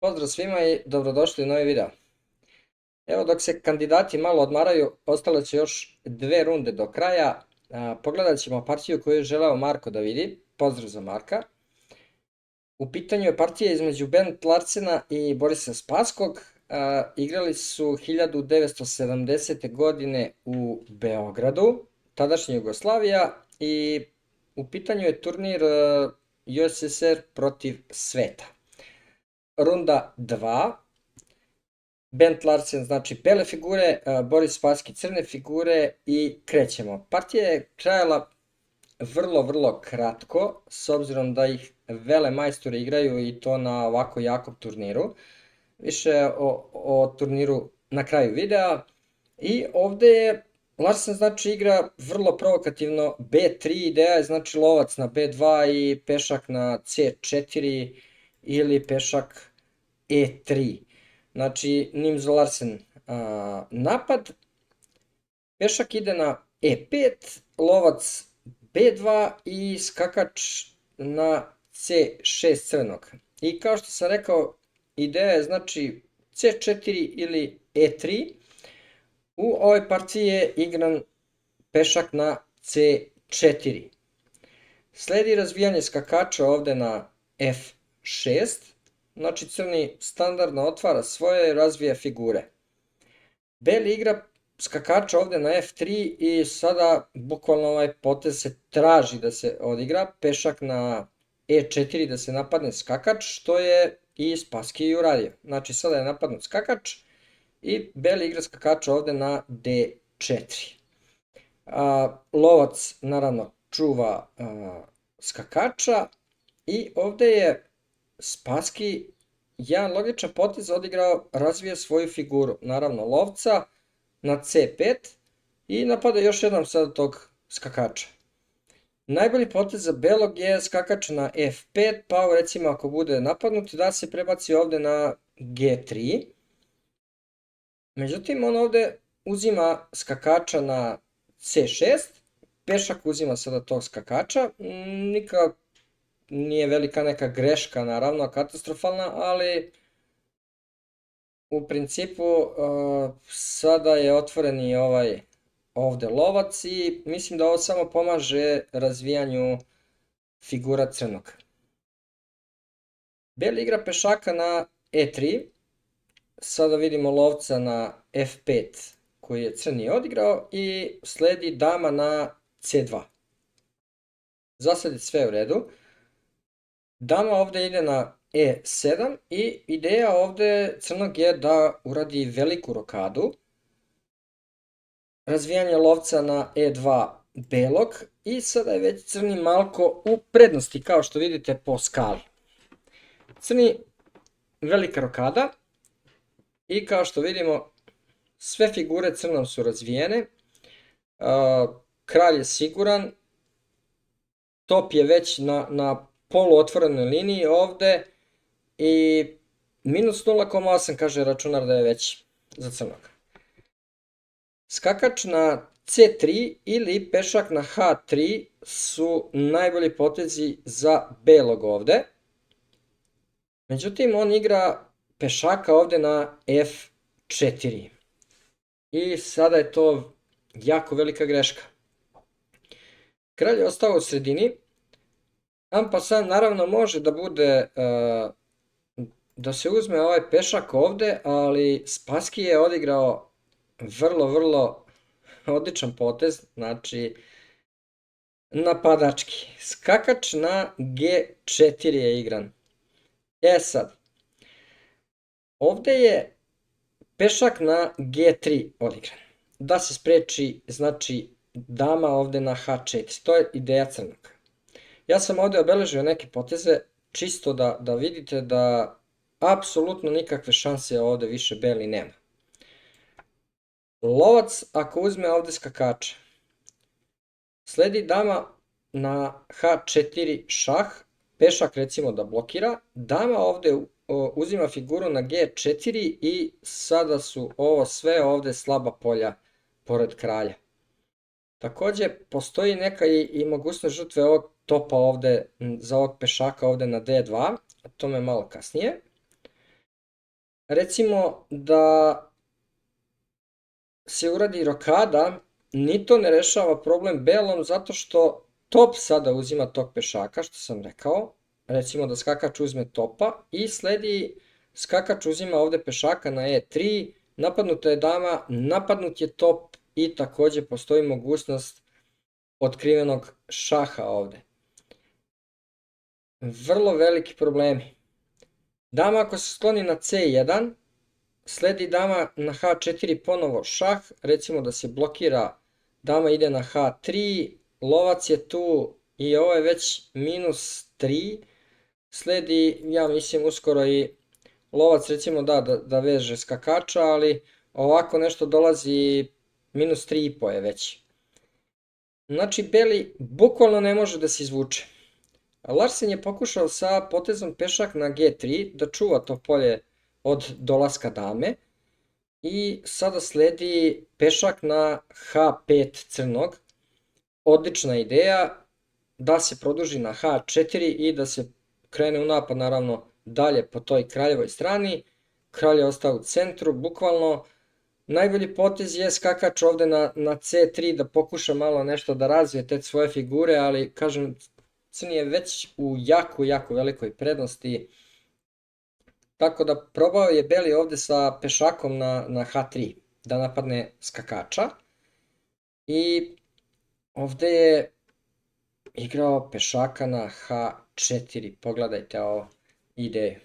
Pozdrav svima i dobrodošli u novi video. Evo dok se kandidati malo odmaraju, ostale će još dve runde do kraja. Pogledat ćemo partiju koju je želeo Marko da vidi. Pozdrav za Marka. U pitanju je partija između Bernd Larsena i Borisa Spasskog. Igrali su 1970. godine u Beogradu, tadašnja Jugoslavija, i u pitanju je turnir USSR protiv sveta. Runda 2. Bernd Larsen znači bele figure, Boris Spasski crne figure i krećemo. Partija je trajala vrlo kratko, s obzirom da ih velemajstori igraju i to na ovako jakom turniru. Više o turniru na kraju videa. I ovde je Larsen znači igra vrlo provokativno B3, ideja je znači lovac na B2 i pešak na C4 ili pešak E3. Znači, Nims Larsen napad, pešak ide na E5, lovac B2 i skakač na C6 crnog. I kao što sam rekao, ideja je znači C4 ili E3. U ovoj partiji je igran pešak na C4. Sledi razvijanje skakača ovde na F6. Znači crni standardno otvara svoje i razvija figure. Beli igra skakača ovde na F3 i sada bukvalno ovaj potez se traži da se odigra. Pešak na E4 da se napadne skakač, što je i Spasski i uradio. Znači sada je napadnut skakač i beli igra skakača ovde na D4. Lovac naravno čuva skakača i ovde je Spasski jedan logičan potez odigrao, razvija svoju figuru, naravno lovca na C5 i napada još jednom sada tog skakača. Najbolji potez za belog je skakač na F5, pa recimo ako bude napadnut da se prebaci ovde na G3. Međutim on ovde uzima skakača na C6, pešak uzima sada tog skakača, nije velika neka greška, naravno, katastrofalna, ali u principu sada je otvoren i ovaj ovde lovac i mislim da ovo samo pomaže razvijanju figura crnog. Beli igra pešaka na E3, sada vidimo lovca na F5 koji je crni odigrao i sledi dama na C2. Za sad je sve u redu. Dama ovde ide na E7 i ideja ovde crnog je da uradi veliku rokadu. Razvijanje lovca na E2 belog i sada je već crni malko u prednosti kao što vidite po skali. Crni velika rokada i kao što vidimo sve figure crnom su razvijene. Kralj je siguran, top je već na poluotvorenoj liniji ovde i minus 0,8 kaže računar da je već za crnog. Skakač na C3 ili pešak na H3 su najbolji potezi za belog ovde. Međutim on igra pešaka ovde na F4 i sada je to jako velika greška. Kralj je ostao u sredini. Ampasant naravno može da bude, da se uzme ovaj pešak ovde, ali Spasski je odigrao vrlo odličan potez, znači napadački. Skakač na G4 je igran. Sad, ovde je pešak na G3 odigran. Da se spreči, znači, dama ovde na H4, to je ideja crnog. Ja sam ovde obeležio neke poteze, čisto da vidite da apsolutno nikakve šanse ovde više beli nema. Lovac ako uzme ovde skakača, sledi dama na H4 šah, pešak recimo da blokira, dama ovde uzima figuru na G4 i sada su ovo sve ovde slaba polja pored kralja. Takođe, postoji neka i mogućnost žrtve ovog topa ovde, za ovog pešaka ovde na D2, o tome malo kasnije. recimo da se uradi rokada, ni to ne rešava problem belom zato što top sada uzima tog pešaka, što sam rekao. Recimo da skakač uzme topa i sledi skakač uzima ovde pešaka na e3, napadnuta je dama, napadnut je top i takođe postoji mogućnost otkrivenog šaha ovde. Vrlo veliki problemi. Dama ako se skloni na c1, sledi dama na h4 ponovo šah, recimo da se blokira, dama ide na h3, lovac je tu i ovo je već -3, sledi, ja mislim, uskoro i lovac recimo da veže skakača, ali ovako nešto dolazi -3,5 je već. Znači, beli bukvalno ne može da se izvuče. Larsen je pokušao sa potezom pešak na g3 da čuva to polje od dolaska dame i sada sledi pešak na h5 crnog. Odlična ideja da se produži na h4 i da se krene u napad naravno dalje po toj kraljevoj strani. Kralj je ostao u centru, bukvalno. Najbolji potez je skakač ovde na c3 da pokuša malo nešto da razvije te svoje figure, ali kažem, crni je već u jako velikoj prednosti. Tako da probao je beli ovde sa pešakom na h3 da napadne skakača. I ovde je igrao pešaka na h4. Pogledajte ovo ideju.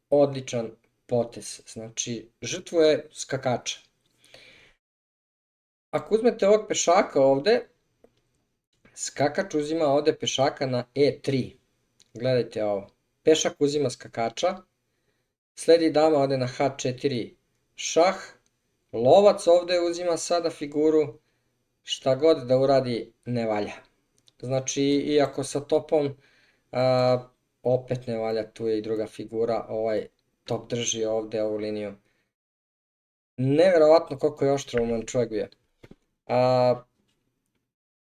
Odličan potez. Znači, žrtvuje skakača. Ako uzmete ovog pešaka ovde, skakač uzima ovde pešaka na e3. Gledajte ovo. Pešak uzima skakača. Sledi dama ovde na h4 šah. Lovac ovde uzima sada figuru. Šta god da uradi ne valja. Znači, iako sa topom opet ne valja, tu je i druga figura, ovaj top drži ovde ovu liniju. Neverovatno koliko je oštrouman čovjek bio.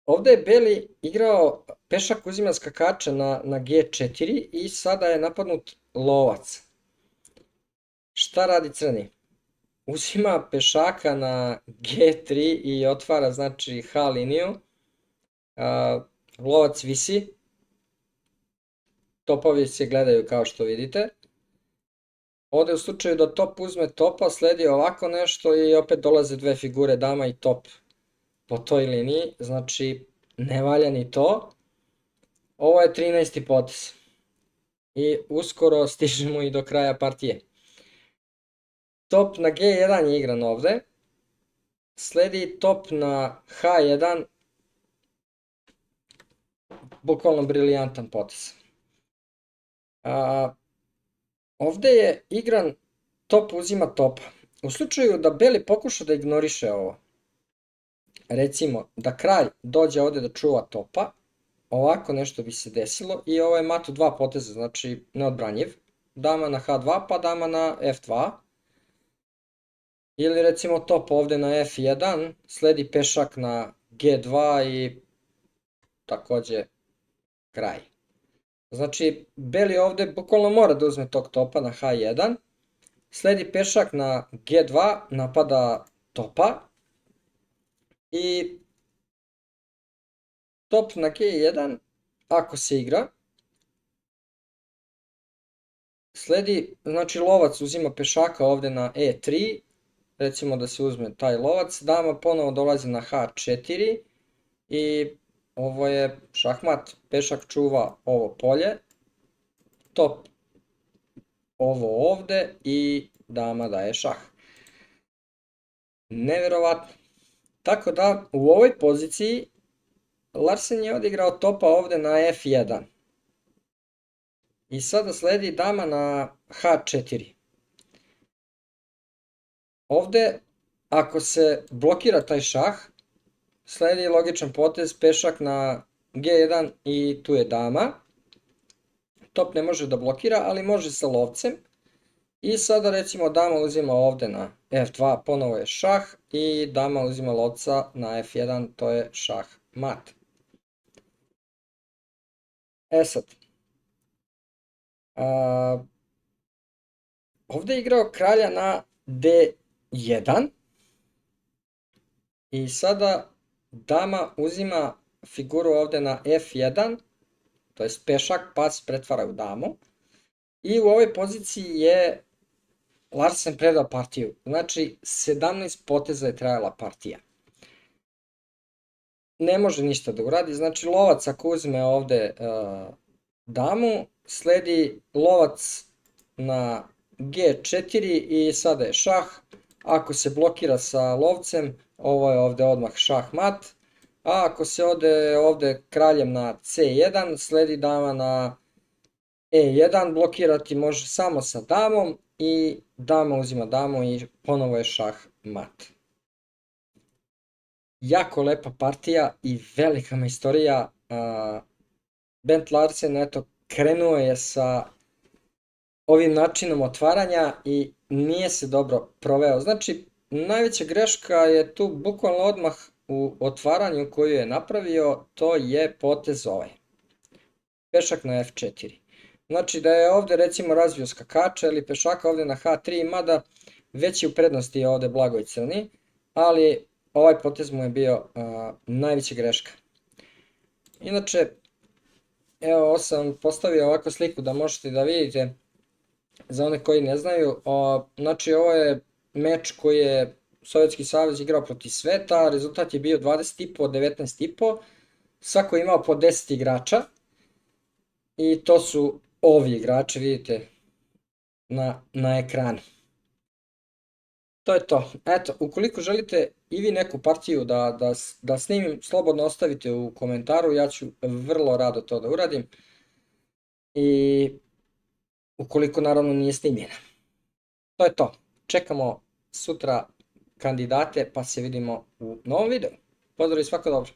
Ovde je beli igrao, pešak uzima skakača na g4 i sada je napadnut lovac. Šta radi crni? Uzima pešaka na g3 i otvara znači h liniju. Lovac visi. Topovi se gledaju kao što vidite. Ovde u slučaju da top uzme topa, sledi ovako nešto i opet dolaze dve figure, dama i top po toj liniji, znači ne valja ni to. Ovo je 13. potez i uskoro stižemo i do kraja partije. Top na g1 je igran ovde, sledi top na h1, bukvalno briljantan potez. Ovde je igran top uzima topa. U slučaju da beli pokuša da ignoriše ovo, recimo da kralj dođe ovde da čuva topa, ovako nešto bi se desilo i ovo je mat u dva poteza, znači neodbranjiv. Dama na h2 pa dama na f2. Ili recimo top ovde na f1, sledi pešak na g2 i takođe kraj. Znači beli ovde bukvalno mora da uzme tog topa na h1, sledi pešak na g2, napada topa i top na g1, ako se igra, sledi, znači lovac uzima pešaka ovde na e3, recimo da se uzme taj lovac, dama ponovo dolazi na h4 i ovo je šahmat, pešak čuva ovo polje, top ovo ovde i dama daje šah. Neverovatno. Tako da u ovoj poziciji Larsen je odigrao topa ovde na f1. I sada sledi dama na h4. Ovde, ako se blokira taj šah, sledi logičan potez, pešak na g1 i tu je dama. Top ne može da blokira, ali može sa lovcem. I sada recimo dama uzima ovde na f2, ponovo je šah i dama uzima lovca na f1, to je šah mat. E sad, ovdje je igrao kralja na D1 i sada dama uzima figuru ovdje na F1, to jest pešak pa se pretvara u damu. I u ovoj poziciji je Larsen predao partiju, znači 17 poteza je trajala partija. Ne može ništa da uradi, znači lovac ako uzme ovdje damu, sledi lovac na G4 i sada je šah. Ako se blokira sa lovcem, ovo je ovdje odmah šah mat. A ako se ode ovdje kraljem na C1, sledi dama na E1, blokirati može samo sa damom i dama uzima damu i ponovo je šah mat. Jako lepa partija i velika majstorija. Bent Larsen eto krenuo je sa ovim načinom otvaranja i nije se dobro proveo. Znači najveća greška je tu bukvalno odmah u otvaranju koju je napravio, to je potez ovaj. Pešak na F4. Znači da je ovdje recimo razvio skakača ili pešaka ovdje na H3, mada već je u prednosti ovdje Blagoj crni, ali ovaj potez mu je bio najveća greška. Inače, evo ovo sam postavio ovako sliku da možete da vidite za one koji ne znaju. Znači ovo je meč koji je Sovjetski savez igrao protiv sveta, rezultat je bio 20,5 od 19,5, svako je imao po 10 igrača i to su ovi igrači, vidite na ekranu. To je to. Eto, ukoliko želite i vi neku partiju da snimim, slobodno ostavite u komentaru, ja ću vrlo rado to da uradim. I ukoliko naravno nije snimljena. To je to. Čekamo sutra kandidate pa se vidimo u novom videu. Pozdrav i svako dobro.